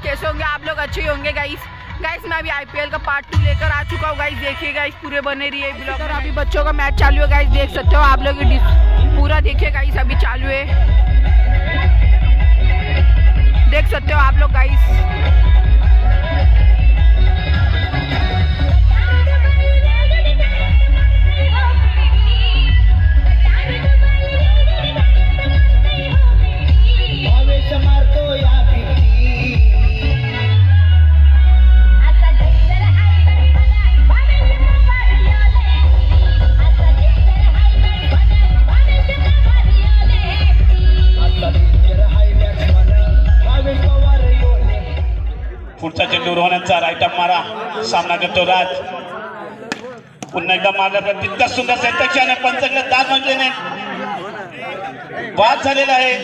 कैसे होंगे आप लोग? अच्छे होंगे गाइस। मैं अभी आईपीएल का पार्ट 2 लेकर आ चुका हूँ गाइस। देखिए गाइस, पूरे बने रहिए ब्लॉग। अभी बच्चों का मैच चालू है गाइस, देख सकते हो आप लोग। पूरा देखिए गाइस, अभी चालू है, देख सकते हो आप लोग गाइस। पुढचा चेंडू रोहनचा राईट अप मारा, सामना करतो राज। पुन्हा एकदा मारला तर तितकाच सुंदर सेटक्शन आहे, पंचांना दाद मागले नाही, बाद झालेला आहे।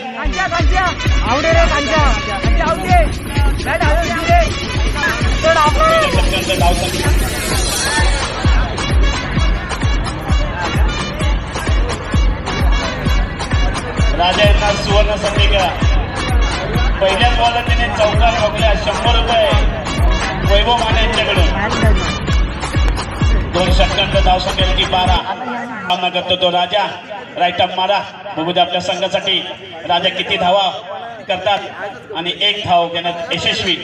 राजा यांना सुवर्ण संधी घ्या। पहिल्याच बॉलला त्याने चौकार ठोकल्या, 100 रुपये वैभव माने यांच्याकडून। 2 षटकांचा धाव संख्या 12। सामना करतो तो राजा, राईट अप मारा। बघू दे आपल्या संघासाठी राजा किती धावा करतात आणि 1 धाव घेण्यात यशस्वी।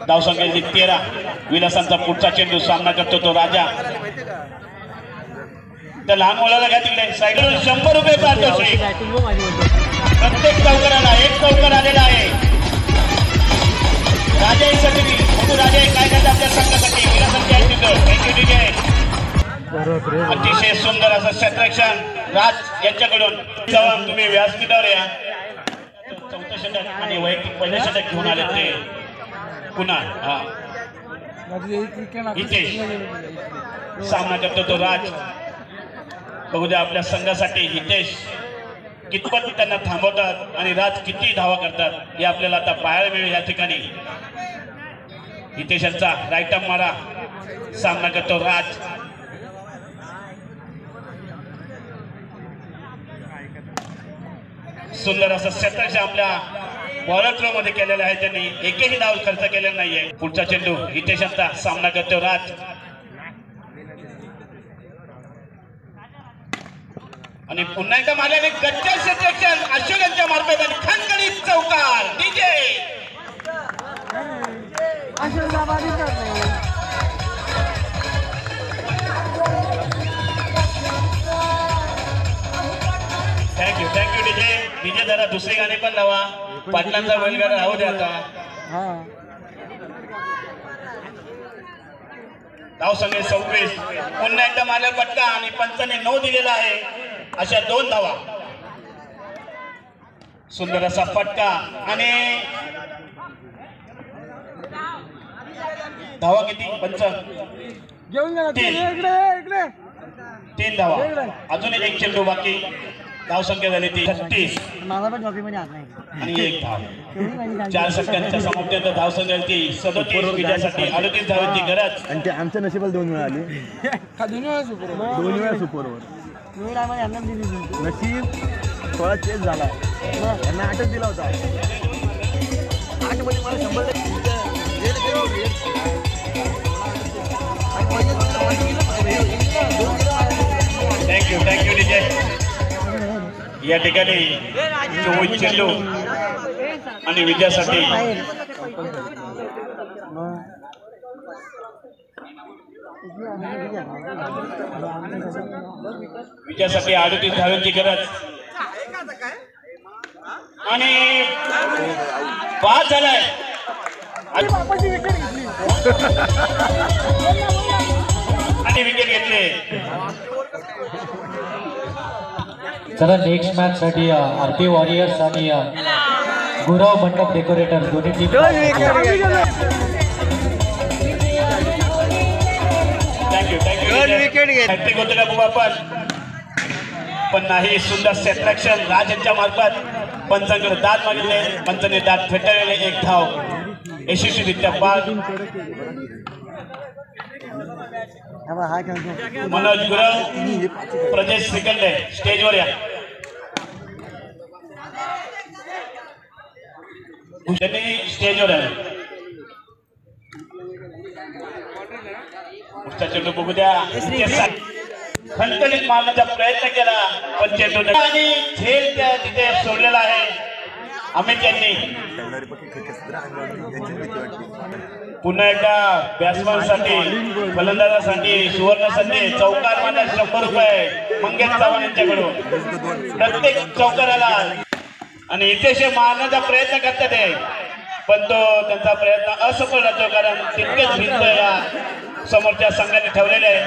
धाव संख्या 13। विलासांचा पुढचा चेंडू, सामना करतो तो राजा। त्या लहान मुलाला घ्या तिकडे साईडवरून 100 रुपये पारितोषिक। प्रत्येक चौकाराला 1 चौकार आलेला आहे। राजाईसाठी बघू राजा काय करतात आपल्या संघासाठी। Thank you DJ. अतिशय सुंदर असं क्षेत्ररक्षण राज यांच्याकडून। तुम्ही व्यासपीठावर या। 4थं षटक आणि वैयक्तिक पहिलं षटक घेऊन आले ते पुन्हा हितेश। सामना करतो तो राज। बघू द्या आपल्या संघासाठी हितेश कितपत त्यांना थांबवतात आणि राज किती धावा करतात हे आपल्याला आता पाहायला मिळेल या ठिकाणी। हितेशांचा राईट अप मारा, सामना करतो राज। सुंदर असं क्षेत्ररक्षण आपल्या बॉलर थ्रो मध्ये केलेलं आहे त्यांनी, एकही धाव खर्च केलेला नाहीये। पुढचा चेंडू हितेशांचा, सामना करतो राज। आणि पुन्हा एकदा मारल्याने गच्च्या क्षेत्ररक्षण अशोक यांच्या मार्फत आणि खणखणीत चौकार डीजे। थँक्यू डीजे जरा दुसरी गाणी पण लावा, पाटलांचा बैलगाडा राहू द्या आता। धाव संख्या 26। पुन्हा एकदा मारल्या पटका आणि पंचाने 9 दिलेला आहे, अशा 2 धावा। सुंदर असा फटका आणि धावा किती? 3 धावा। अजून 1 चेंडू बाकी। धाव संख्या झाली 36 आणि 1 धाव। 4 षटकांच्या समाप्तीनंतर धाव संख्या 37 विजयासाठी 38 धावांची गरज। आणि आमच्या नशिबाला 2 वेळा आली, 2 वेळा सुपरवर। नशीब थोडा चेंज झाला, यांना 8च दिला होता। 8 मध्ये मला 100 थँक्यू डीजे। या ठिकाणी 24 चेंडू आणि विजयासाठी विजयासाठी 38 धावांची गरज आणि बाद झालाय। आणि विकेट घेतले। चला नेक्स्ट मॅच साठी आरती वॉरियर्स आणि गुरव मंडप डेकोरेटर दोन्ही टीम। हॅट्रिक होते का बुवा पण नाही। सुंदर क्षेत्ररक्षण राज यांच्या मार्फत पंचांकडे दाद मागितले, पंचाने दाद फेटाळले, 1 धाव यशस्वीरित्या बाद। मनोज गुरव, प्रजेश श्रीखंडे स्टेजवर या. त्यांनी स्टेजवर आहे. पुढचा चेंडू बघू द्या. खणखणीत मारण्याचा प्रयत्न केला पण चेंडू आणि झेल त्या तिथे सोडलेला आहे अमित यांनी. पुन्हा एकदा बॅट्समनसाठी फलंदाजासाठी सुवर्ण संधी चौकार मारण्यास 100 रुपये मंगेश चव्हाण यांच्याकडून प्रत्येक चौकाराला. आणि इथे मारण्याचा प्रयत्न करतात ते पण तो त्यांचा प्रयत्न असफल राहतो कारण तितकेच भिंत या समोरच्या संघाने ठेवलेले आहे.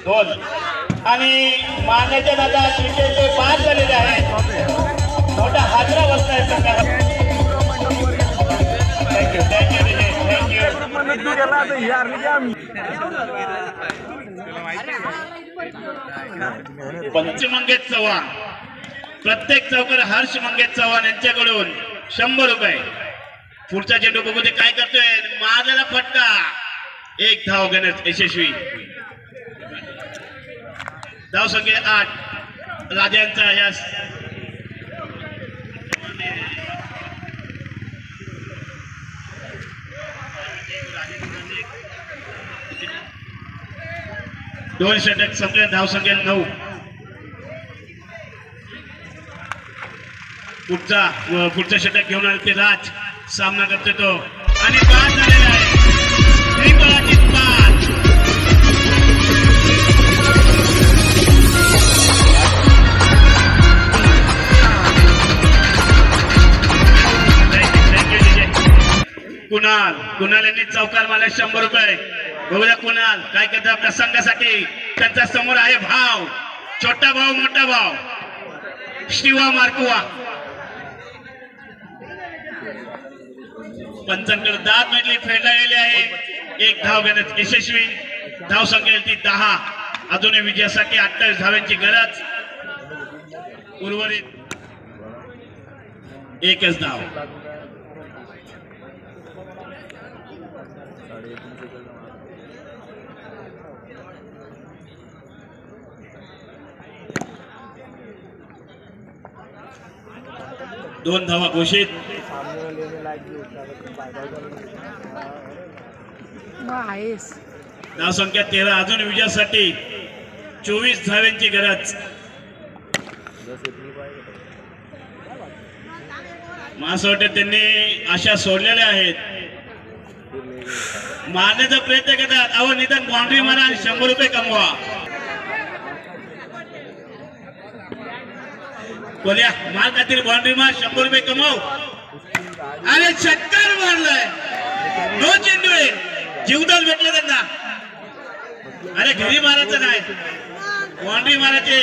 2 आणि मारण्याच्या नादात विकेट ते बाद झालेले आहेत. मोठा हादरा बसलाय संघाला. Thank you thank you thank you. पंच मंगेश चव्हाण प्रत्येक चौकार हर्ष मंगेश चव्हाण यांच्याकडून 100 रुपये. पुढचा चेंडू बघू ते काय करतोय. मारलेला फटका. 1 धाव घेण्यास यशस्वी. धाव संख्या 8 राजांचा या. दोन षटक संपले. धाव संख्या 9. पुढचा षटक घेऊन आले ते राज. सामना करतो तो आणि बाद झालेला आहे. त्रिफळाची बाद. कुणाल यांनी चौकार मारला 100 रुपये. बघूया कुणाल काय करतात आपल्या संघासाठी. त्यांच्या समोर आहे भाव, छोटा भाव मोठा भाव शिवा मार्कुवा. पंचांकडे दाद मैत्री फेडलेले आहे. 1 धाव घेण्यात यशस्वी. धाव संख्या 10. अजूनही विजयासाठी 28 धावांची गरज. उर्वरित 1च धाव. दोन धावा घोषित. धाव संख्या 13. अजून विजयासाठी 24 धावांची गरज. मला असं वाटतं त्यांनी आशा सोडलेल्या आहेत. मारण्याचा प्रयत्न करतात. अहो निदान बाउंड्री मारा आणि 100 रुपये कमवा. बोल्या मार काहीतरी बाउंड्री मार 100 रुपये कमव. अरे षटकार मारलाय. 2 चेंडू आहे. जीवदान भेटलं त्यांना. अरे घरी मारायचं नाही बाउंड्री मारायचे.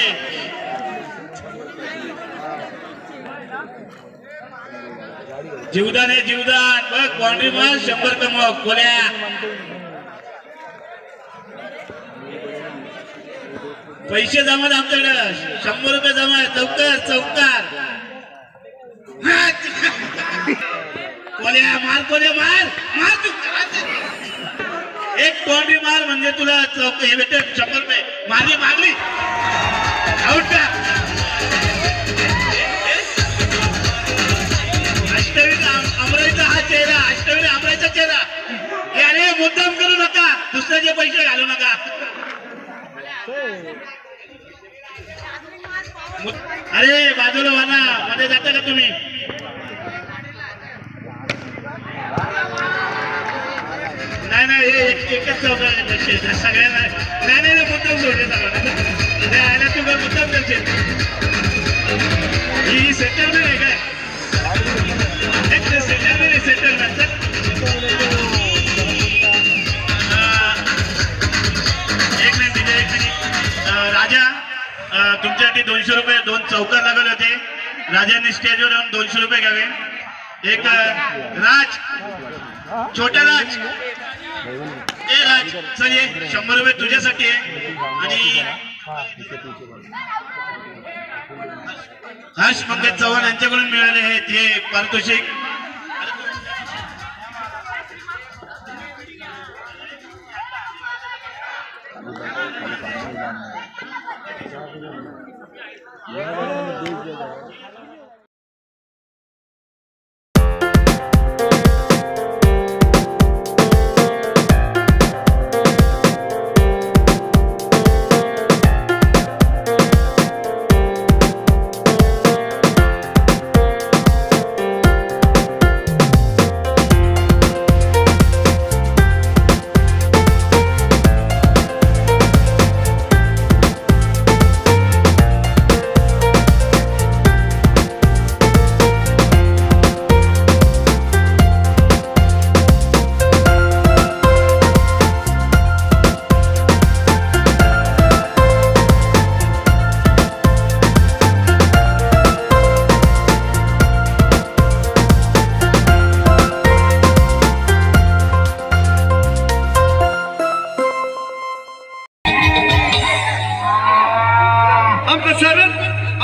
जीवदान आहे जीवदान. बघ बाउंड्री मार 100 कमव. कोल्या पैसे जमा आमच्याकडे 100 रुपये जमा. चौकार चौकार. कोल्या मार कोल्या मार मार. तू 1 बाउंड्री मार म्हणजे तुला चौक हे भेटेल 100 रुपये. मारली मारली आउट का. अष्टवीचा अमराईचा हा चेहरा. अष्टवीने अमराईचा चेहरा. अरे मुद्दाम करू नका. दुसऱ्याचे पैसे घालू नका. अरे बाजूला वाना मध्ये जाता का तुम्ही. नाही नाही एकच चौकार सगळ्यांना. नाही नाही मुद्दाम सोडले सगळ्यांना. तू काय मुद्दाम करशील. ही सेटलमेंट आहे काय. Settlement settlement. एक मिनिट. राजा तुमच्यासाठी 200 रुपये 2 चौकार लागले होते. राजांनी स्टेजवर येऊन 200 रुपये घ्यावे. एक राज छोटा राज. ए राज चल ये 100 रुपये तुझ्यासाठी आहे. आणि हर्ष मंगेश चव्हाण यांच्याकडून मिळाले आहेत हे पारितोषिक.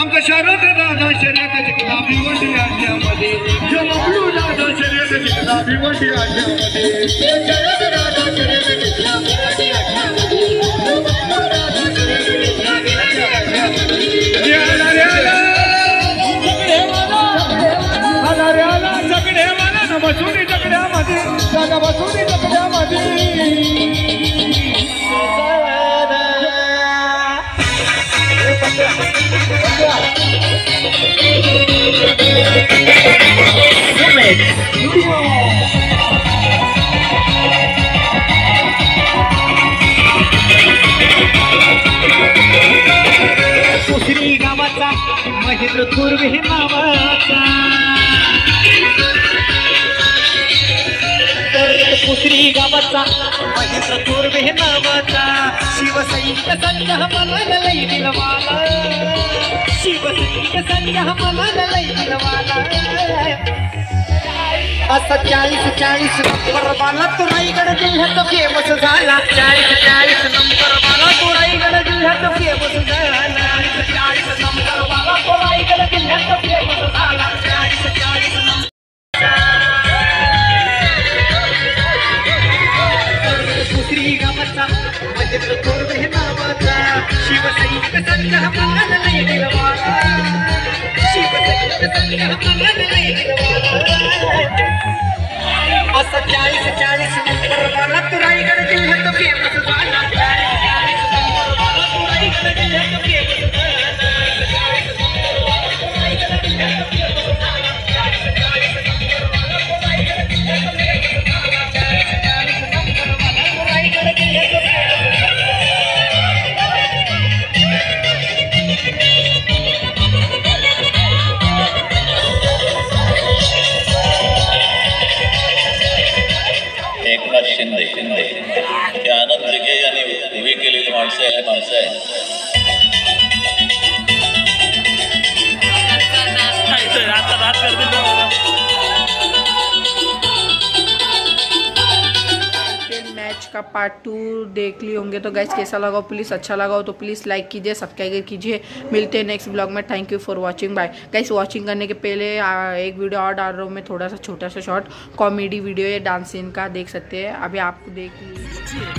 आमचा शरद दादा शर्यतीची किताबी वंडी राज्यामध्ये बबलू दादा शर्यतीची किताबी वंडी राज्यामध्ये शरद दादा शर्यतीची किताबी वंडी राज्यामध्ये बबलू दादा शर्यतीची किताबी वंडी राज्यामध्ये आला जगडे मला बसून जगड्यामध्ये जागा बसून जगड्यामध्ये दुसरी गावाचा महेंद्र थोरवे नावाचा दुसरी गावाचा महेंद्र थोरवे नावाचा शिवसैनिक संघ मनाला लई दिलवाला शिवसैनिक संघ मनाला लई दिलवाला असा 40 नंबर वाला तो रायगड जिल्ह्यात फेमस झाला 40 नंबर वाला तो रायगड जिल्ह्यात फेमस झाला 40 नंबर वाला तो रायगड जिल्ह्यात फेमस झाला 40 नंबर दुसरी गावाचा महेंद्र थोरवे नावाचा शिवसैनिक संघ मनाला लई दिलवाला शिवसैनिक संघ मनाला लई दिलवाला असा 40 नंबर वाला तो रायगड जिल्ह्यात फेमस झाला 40 नंबर वाला तो रायगड जिल्ह्यात फेमस झाला 40 नंबर वाला तो रायगड जिल्ह्यात फेमस झाला 40 नंबर वाला तो रायगड जिल्ह्यात फेमस झाला 40 नंबर वाला तो रायगड जिल्ह्यात फेमस एकनाथ शिंदे हे आनंद लिगे यांनी उभी केलेली माणसं आहे मैच का पार्ट 2 देख लिए होंगे तो गाइस कैसा लगा प्लीज़ अच्छा लगा हो तो प्लीज़ लाइक कीजिए सब्सक्राइब कीजिए मिलते हैं नेक्स्ट ब्लॉग में thank you for watching bye guys watching करने के पहले एक वीडियो और डाल रहा हूँ मैं थोड़ा सा छोटा सा शॉर्ट कॉमेडी वीडियो है डांस सीन का देख सकते हैं अभी आपको देख लीजिए